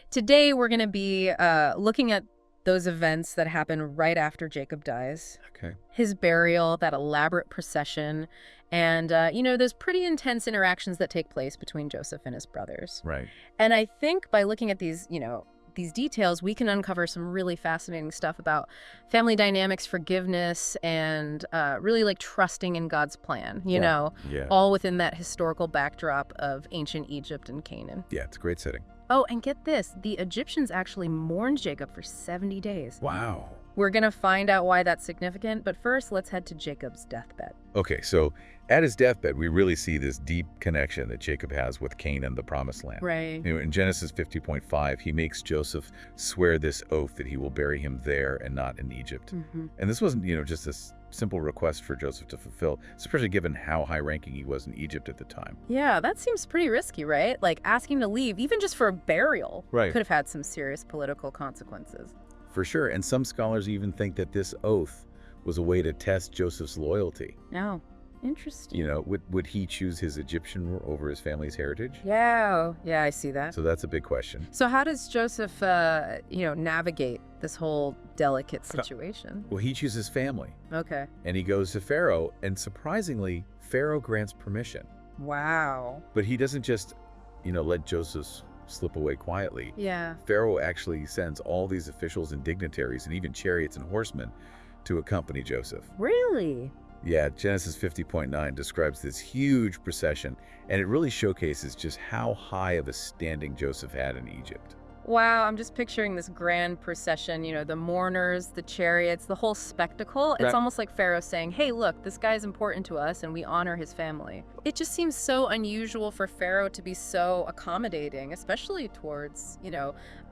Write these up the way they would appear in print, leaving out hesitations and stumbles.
Today, we're going to be looking at those events that happen right after Jacob dies. Okay. His burial, that elaborate procession, and, those pretty intense interactions that take place between Joseph and his brothers. Right. And I think by looking at these details, we can uncover some really fascinating stuff about family dynamics, forgiveness, and really like trusting in God's plan, Yeah. all within that historical backdrop of ancient Egypt and Canaan. Yeah, it's a great setting. Oh, and get this, the Egyptians actually mourned Jacob for 70 days. Wow. We're going to find out why that's significant, but first, let's head to Jacob's deathbed. Okay, so at his deathbed, we really see this deep connection that Jacob has with Canaan, the promised land. Right. In Genesis 50.5, he makes Joseph swear this oath that he will bury him there and not in Egypt. Mm-hmm. And this wasn't, just a simple request for Joseph to fulfill, especially given how high-ranking he was in Egypt at the time. Yeah, that seems pretty risky, right? Like asking to leave, even just for a burial, Right. could have had some serious political consequences. For sure, and some scholars even think that this oath was a way to test Joseph's loyalty. Oh, interesting. Would he choose his Egyptian over his family's heritage? Yeah, I see that. So that's a big question. So how does Joseph, navigate this whole delicate situation? Well, he chooses family, Okay. and he goes to Pharaoh, and surprisingly, Pharaoh grants permission. Wow. But he doesn't just, let Joseph slip away quietly. Yeah. Pharaoh actually sends all these officials and dignitaries and even chariots and horsemen to accompany Joseph. Really? Yeah, Genesis 50.9 describes this huge procession, and it really showcases just how high of a standing Joseph had in Egypt. Wow, I'm just picturing this grand procession, the mourners, the chariots, the whole spectacle. It's Right. almost like Pharaoh saying, hey, look, this guy's important to us and we honor his family. It just seems so unusual for Pharaoh to be so accommodating, especially towards,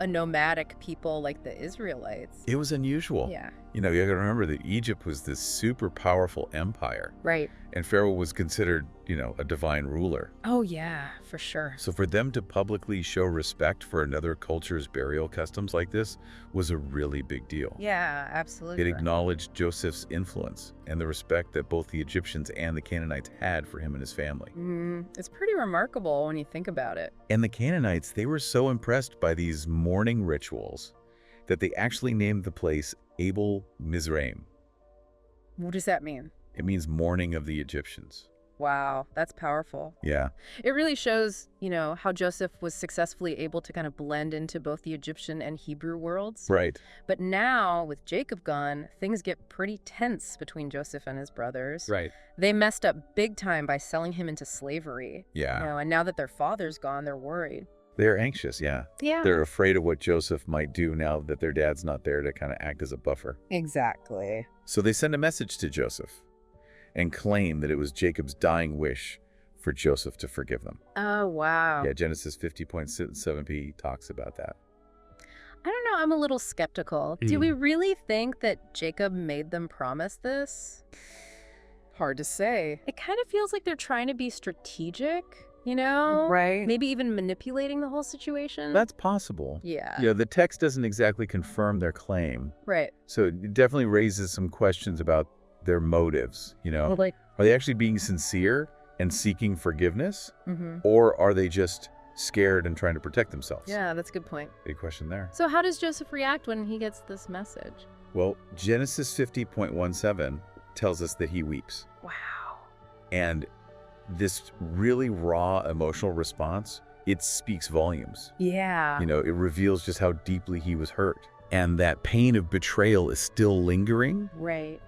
a nomadic people like the Israelites. It was unusual. Yeah. You gotta remember that Egypt was this super powerful empire, Right. and Pharaoh was considered, a divine ruler. Oh, yeah, for sure. So for them to publicly show respect for another culture's burial customs like this was a really big deal. Yeah, absolutely. It acknowledged Joseph's influence and the respect that both the Egyptians and the Canaanites had for him and his family. It's pretty remarkable when you think about it. And the Canaanites, they were so impressed by these mourning rituals that they actually named the place Abel Mizraim. What does that mean? It means mourning of the Egyptians. Wow, that's powerful. Yeah. It really shows, how Joseph was successfully able to kind of blend into both the Egyptian and Hebrew worlds. Right. But now, with Jacob gone, things get pretty tense between Joseph and his brothers. Right. They messed up big time by selling him into slavery. Yeah. And now that their father's gone, they're worried. They're anxious, yeah. Yeah. They're afraid of what Joseph might do now that their dad's not there to kind of act as a buffer. Exactly. So they send a message to Joseph and claim that it was Jacob's dying wish for Joseph to forgive them. Oh, wow. Yeah, Genesis 50.7b talks about that. I don't know. I'm a little skeptical. Do we really think that Jacob made them promise this? Hard to say. It kind of feels like they're trying to be strategic, Right. Maybe even manipulating the whole situation. That's possible. Yeah. The text doesn't exactly confirm their claim. Right. So it definitely raises some questions about their motives, Well, like, Are they actually being sincere and seeking forgiveness? mm-hmm. Or are they just scared and trying to protect themselves? Yeah, that's a good point. Big question there. So how does Joseph react when he gets this message? Well, Genesis 50.17 tells us that he weeps. Wow. And this really raw emotional response, it speaks volumes. Yeah. It reveals just how deeply he was hurt. And that pain of betrayal is still lingering. Right.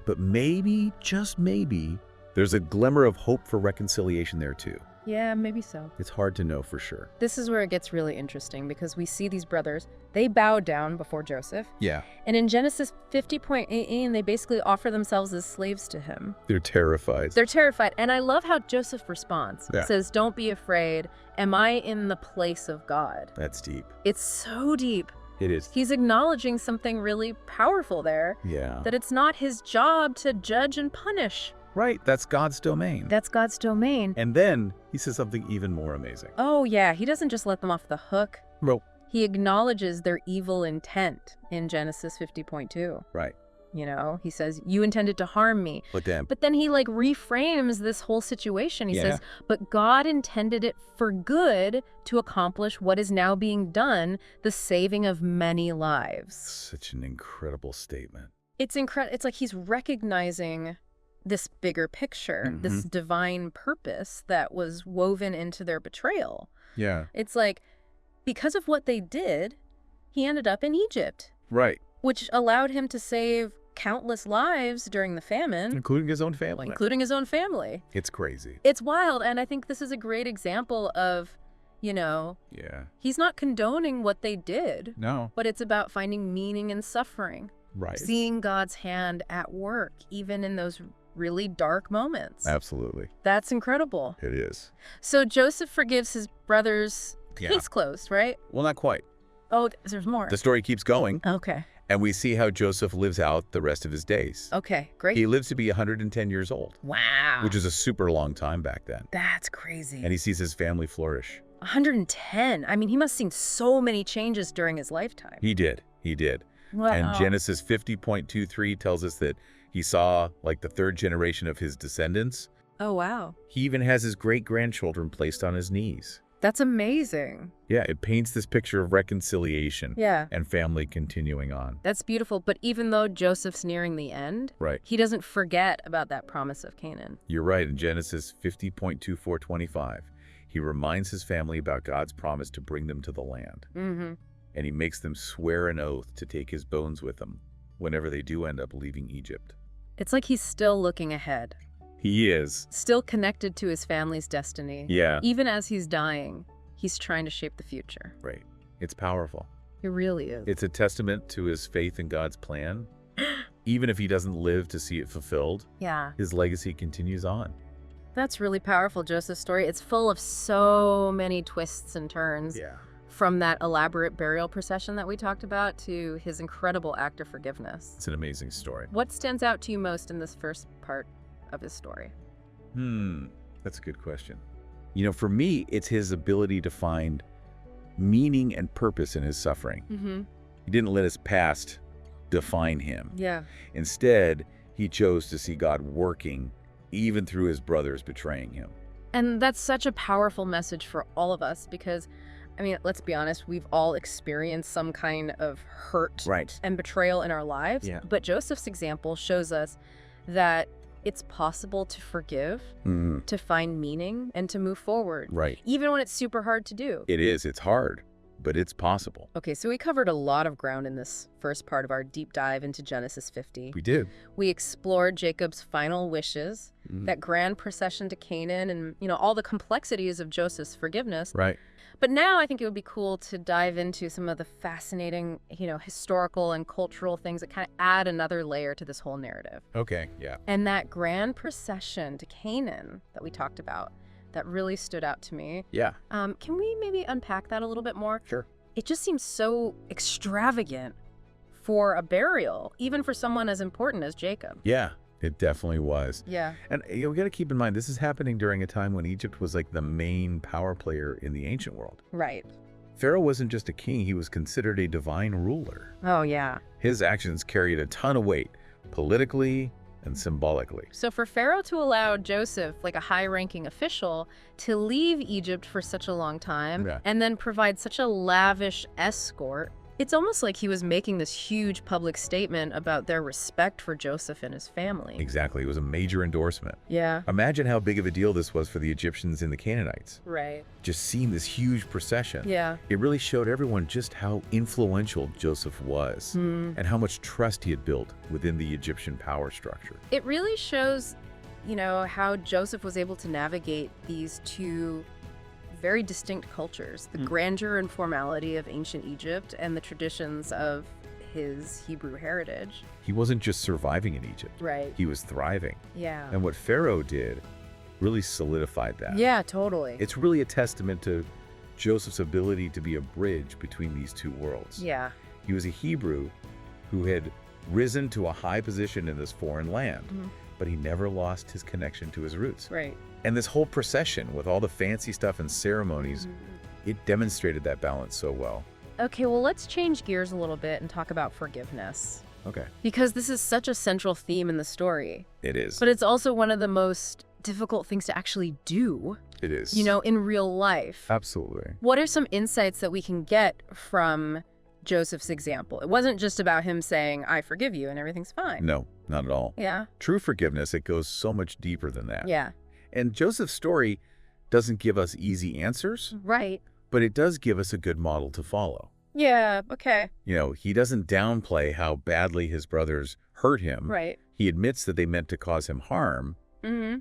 But maybe, just maybe, there's a glimmer of hope for reconciliation there too. Yeah, maybe so. It's hard to know for sure. This is where it gets really interesting because we see these brothers, they bow down before Joseph. Yeah. And in Genesis 50.18, they basically offer themselves as slaves to him. They're terrified. They're terrified. And I love how Joseph responds. Yeah. He says, don't be afraid. Am I in the place of God? That's deep. It's so deep. It is. He's acknowledging something really powerful there. Yeah. That it's not his job to judge and punish. Right. That's God's domain. That's God's domain. And then he says something even more amazing. Oh, yeah. He doesn't just let them off the hook. Well, He acknowledges their evil intent in Genesis 50.2. right. You know, he says, you intended to harm me. But then he like reframes this whole situation. He says, but God intended it for good to accomplish what is now being done, the saving of many lives. Such an incredible statement. It's incredible. It's like he's recognizing this bigger picture, this divine purpose that was woven into their betrayal. Yeah. It's like, because of what they did, he ended up in Egypt. Right. Which allowed him to save countless lives during the famine. Including his own family. Including his own family. It's crazy. It's wild. And I think this is a great example of, you know, he's not condoning what they did. No. But it's about finding meaning in suffering. Right. Seeing God's hand at work, even in those really dark moments. Absolutely. That's incredible. It is. So Joseph forgives his brothers. Case closed, right? Well, not quite. Oh, there's more. The story keeps going. Okay. And we see how Joseph lives out the rest of his days. Okay, great. He lives to be 110 years old. Wow. Which is a super long time back then. That's crazy. And he sees his family flourish. 110. I mean, he must have seen so many changes during his lifetime. He did. He did. Wow. And Genesis 50.23 tells us that he saw like the third generation of his descendants. Oh, wow. He even has his great-grandchildren placed on his knees. That's amazing. Yeah, it paints this picture of reconciliation and family continuing on. That's beautiful. But even though Joseph's nearing the end, he doesn't forget about that promise of Canaan. You're right. In Genesis 50.2425, he reminds his family about God's promise to bring them to the land. And he makes them swear an oath to take his bones with them whenever they do end up leaving Egypt. It's like he's still looking ahead. He is. Still connected to his family's destiny. Yeah. Even as he's dying, he's trying to shape the future. Right. It's powerful. It really is. It's a testament to his faith in God's plan. Even if he doesn't live to see it fulfilled, his legacy continues on. That's really powerful, Joseph's story. It's full of so many twists and turns. Yeah. From that elaborate burial procession that we talked about to his incredible act of forgiveness. It's an amazing story. What stands out to you most in this first part of his story? That's a good question. You know, for me, it's his ability to find meaning and purpose in his suffering. He didn't let his past define him. Yeah. Instead, he chose to see God working even through his brothers betraying him. And that's such a powerful message for all of us because, I mean, let's be honest, we've all experienced some kind of hurt and betrayal in our lives. Yeah. But Joseph's example shows us that it's possible to forgive, to find meaning, and to move forward. Right. Even when it's super hard to do. It is. It's hard, but it's possible. Okay, so we covered a lot of ground in this first part of our deep dive into Genesis 50. We did. We explored Jacob's final wishes, that grand procession to Canaan, and, you know, all the complexities of Joseph's forgiveness. Right. But now I think it would be cool to dive into some of the fascinating, you know, historical and cultural things that kind of add another layer to this whole narrative. Okay, yeah. And that grand procession to Canaan that we talked about, that really stood out to me. Yeah. Can we maybe unpack that a little bit more? Sure. It just seems so extravagant for a burial, even for someone as important as Jacob. Yeah. It definitely was. Yeah. And we got to keep in mind, this is happening during a time when Egypt was like the main power player in the ancient world. Right. Pharaoh wasn't just a king, he was considered a divine ruler. Oh, yeah. His actions carried a ton of weight, politically and symbolically. So for Pharaoh to allow Joseph, like a high-ranking official, to leave Egypt for such a long time and then provide such a lavish escort, it's almost like he was making this huge public statement about their respect for Joseph and his family. Exactly. It was a major endorsement. Yeah. Imagine how big of a deal this was for the Egyptians and the Canaanites. Right. Just seeing this huge procession. Yeah. It really showed everyone just how influential Joseph was and how much trust he had built within the Egyptian power structure. It really shows, you know, how Joseph was able to navigate these two very distinct cultures, the grandeur and formality of ancient Egypt and the traditions of his Hebrew heritage. He wasn't just surviving in Egypt. Right. He was thriving. Yeah. And what Pharaoh did really solidified that. Yeah, totally. It's really a testament to Joseph's ability to be a bridge between these two worlds. Yeah. He was a Hebrew who had risen to a high position in this foreign land, but he never lost his connection to his roots. Right. And this whole procession with all the fancy stuff and ceremonies, it demonstrated that balance so well. Okay, well, let's change gears a little bit and talk about forgiveness. Okay. Because this is such a central theme in the story. It is. But it's also one of the most difficult things to actually do, It is. in real life. Absolutely. What are some insights that we can get from Joseph's example? It wasn't just about him saying, I forgive you and everything's fine. No, not at all. Yeah. True forgiveness, it goes so much deeper than that. Yeah. And Joseph's story doesn't give us easy answers, Right. but it does give us a good model to follow. Yeah. Okay. He doesn't downplay how badly his brothers hurt him. Right. He admits that they meant to cause him harm, Mm-hmm.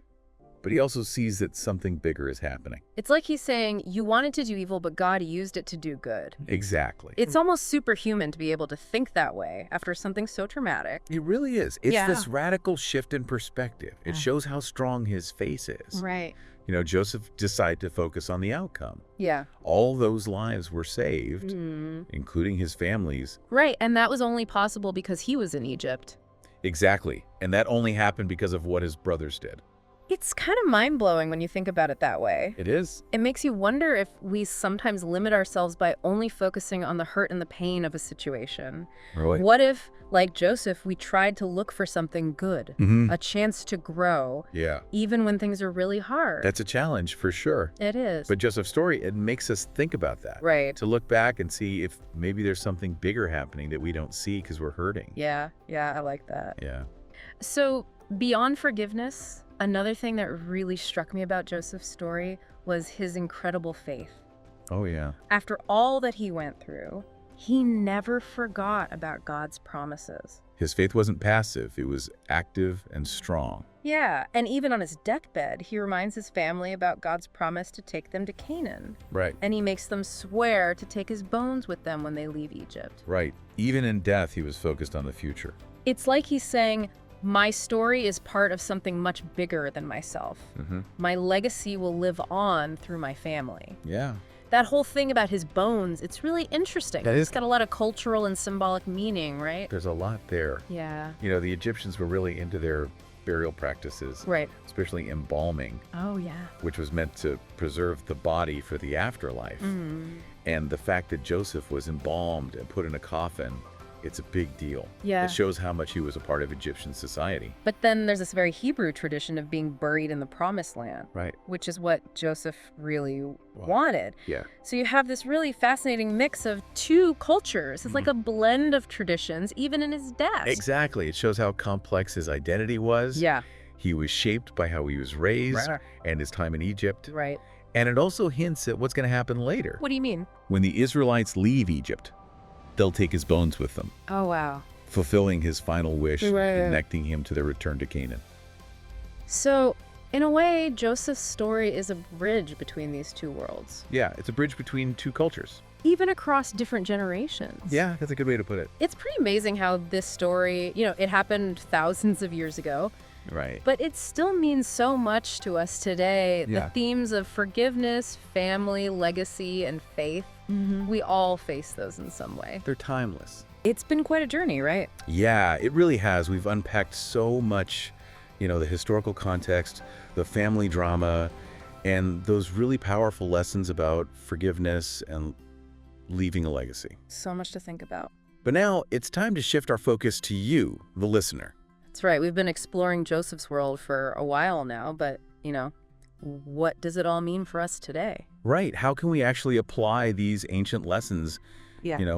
but he also sees that something bigger is happening. It's like he's saying, you wanted to do evil, but God used it to do good. Exactly. It's almost superhuman to be able to think that way after something so traumatic. It really is. It's Yeah. this radical shift in perspective. It shows how strong his faith is. Right. Joseph decided to focus on the outcome. Yeah. All those lives were saved, Mm. including his family's. Right. And that was only possible because he was in Egypt. Exactly. And that only happened because of what his brothers did. It's kind of mind-blowing when you think about it that way. It is. It makes you wonder if we sometimes limit ourselves by only focusing on the hurt and the pain of a situation. Really? What if, like Joseph, we tried to look for something good, Mm-hmm. a chance to grow, Yeah. even when things are really hard? That's a challenge for sure. It is. But Joseph's story, it makes us think about that. Right. To look back and see if maybe there's something bigger happening that we don't see because we're hurting. Yeah, I like that. Yeah. So, beyond forgiveness, another thing that really struck me about Joseph's story was his incredible faith. Oh, yeah. After all that he went through, he never forgot about God's promises. His faith wasn't passive. It was active and strong. Yeah, and even on his deathbed, he reminds his family about God's promise to take them to Canaan. Right. And he makes them swear to take his bones with them when they leave Egypt. Right. Even in death, he was focused on the future. It's like he's saying, my story is part of something much bigger than myself. Mm-hmm. My legacy will live on through my family. Yeah. That whole thing about his bones, it's really interesting. That is- It's got a lot of cultural and symbolic meaning, right? There's a lot there. Yeah. The Egyptians were really into their burial practices, Right. especially embalming, Oh, yeah. which was meant to preserve the body for the afterlife. Mm. And the fact that Joseph was embalmed and put in a coffin, it's a big deal. Yeah. It shows how much he was a part of Egyptian society. But then there's this very Hebrew tradition of being buried in the promised land, Right. which is what Joseph really wanted. Yeah. So you have this really fascinating mix of two cultures. It's like a blend of traditions, even in his death. Exactly. It shows how complex his identity was. Yeah. He was shaped by how he was raised Right. and his time in Egypt. Right. And it also hints at what's going to happen later. What do you mean? When the Israelites leave Egypt, they'll take his bones with them, Oh, wow. fulfilling his final wish, Right. connecting him to their return to Canaan. So, in a way, Joseph's story is a bridge between these two worlds, Yeah, it's a bridge between two cultures. even across different generations. Yeah, that's a good way to put it. It's pretty amazing how this story, it happened thousands of years ago, Right. but it still means so much to us today. Yeah. The themes of forgiveness, family, legacy, and faith, we all face those in some way. They're timeless. It's been quite a journey, right? Yeah, it really has. We've unpacked so much, the historical context, the family drama, and those really powerful lessons about forgiveness and leaving a legacy. So much to think about. But now it's time to shift our focus to you, the listener. That's right. We've been exploring Joseph's world for a while now, but, what does it all mean for us today? Right. How can we actually apply these ancient lessons,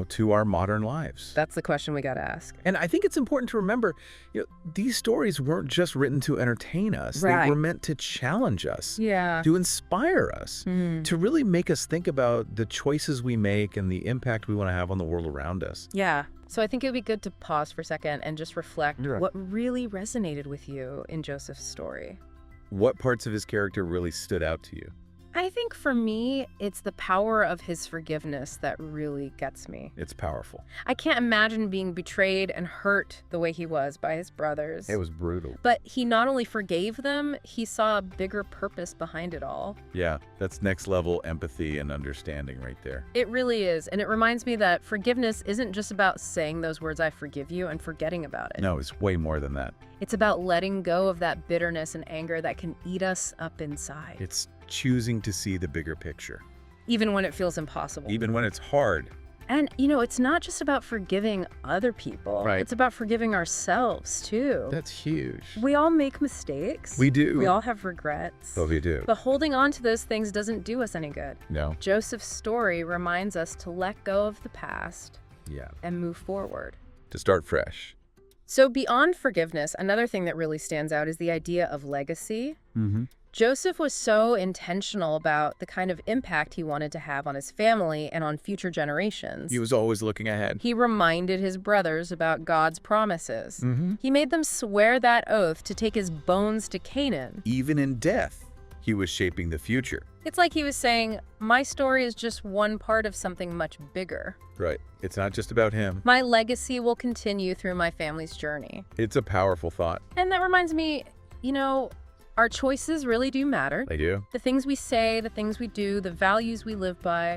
to our modern lives? That's the question we got to ask. And I think it's important to remember, these stories weren't just written to entertain us. Right. They were meant to challenge us, Yeah. to inspire us, to really make us think about the choices we make and the impact we want to have on the world around us. Yeah. So I think it would be good to pause for a second and just reflect Yeah. what really resonated with you in Joseph's story. What parts of his character really stood out to you? I think for me, it's the power of his forgiveness that really gets me. It's powerful. I can't imagine being betrayed and hurt the way he was by his brothers. It was brutal. But he not only forgave them, he saw a bigger purpose behind it all. Yeah, that's next level empathy and understanding right there. It really is. And it reminds me that forgiveness isn't just about saying those words, I forgive you, and forgetting about it. No, it's way more than that. It's about letting go of that bitterness and anger that can eat us up inside. It's choosing to see the bigger picture. Even when it feels impossible. Even when it's hard, And, it's not just about forgiving other people. Right. It's about forgiving ourselves, too. That's huge. We all make mistakes. We do. We all have regrets. Oh, we do. But holding on to those things doesn't do us any good. No. Joseph's story reminds us to let go of the past Yeah. and move forward. To start fresh. So beyond forgiveness, another thing that really stands out is the idea of legacy. Mm-hmm. Joseph was so intentional about the kind of impact he wanted to have on his family and on future generations. He was always looking ahead. He reminded his brothers about God's promises. Mm-hmm. He made them swear that oath to take his bones to Canaan. Even in death, he was shaping the future. It's like he was saying, my story is just one part of something much bigger. Right. It's not just about him. My legacy will continue through my family's journey. It's a powerful thought. And that reminds me, our choices really do matter. They do. The things we say, the things we do, the values we live by,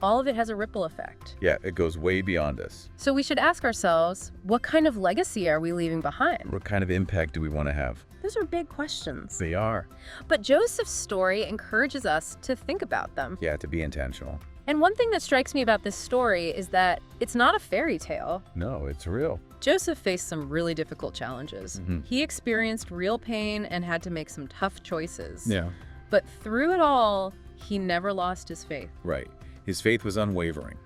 all of it has a ripple effect. Yeah, it goes way beyond us. So we should ask ourselves, what kind of legacy are we leaving behind? What kind of impact do we want to have? Those are big questions. They are. But Joseph's story encourages us to think about them. Yeah, to be intentional. And one thing that strikes me about this story is that it's not a fairy tale. No, it's real. Joseph faced some really difficult challenges. He experienced real pain and had to make some tough choices. Yeah. But through it all, he never lost his faith. Right. His faith was unwavering.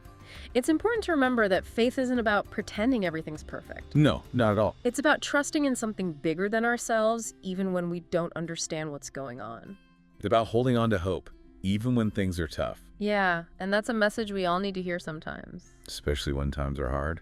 It's important to remember that faith isn't about pretending everything's perfect. No, not at all. It's about trusting in something bigger than ourselves, even when we don't understand what's going on. It's about holding on to hope, even when things are tough. Yeah, and that's a message we all need to hear sometimes. Especially when times are hard.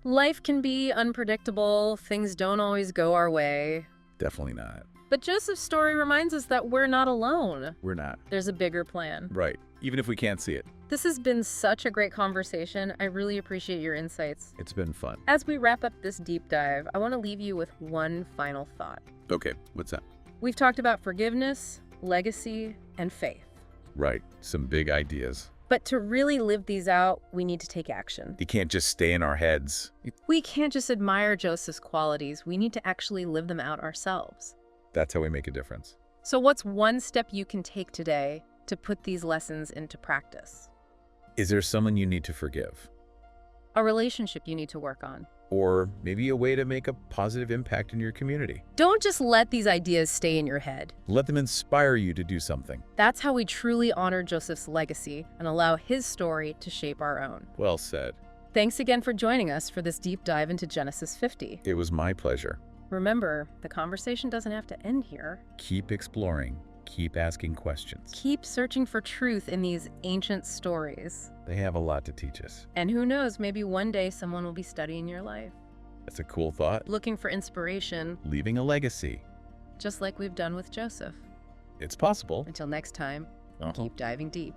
Life can be unpredictable. Things don't always go our way. Definitely not. But Joseph's story reminds us that we're not alone. We're not. There's a bigger plan. Right. Even if we can't see it. This has been such a great conversation. I really appreciate your insights. It's been fun. As we wrap up this deep dive, I want to leave you with one final thought. Okay, what's that? We've talked about forgiveness, legacy, and faith. Right. Some big ideas. But to really live these out, we need to take action. You can't just stay in our heads. We can't just admire Joseph's qualities. We need to actually live them out ourselves. That's how we make a difference. So what's one step you can take today to put these lessons into practice? Is there someone you need to forgive? A relationship you need to work on. Or maybe a way to make a positive impact in your community. Don't just let these ideas stay in your head. Let them inspire you to do something. That's how we truly honor Joseph's legacy and allow his story to shape our own. Well said. Thanks again for joining us for this deep dive into Genesis 50. It was my pleasure. Remember, the conversation doesn't have to end here. Keep exploring. Keep asking questions. Keep searching for truth in these ancient stories. They have a lot to teach us. And who knows, maybe one day someone will be studying your life, That's a cool thought. looking for inspiration, Leaving a legacy. just like we've done with Joseph. It's possible. Until next time, keep diving deep.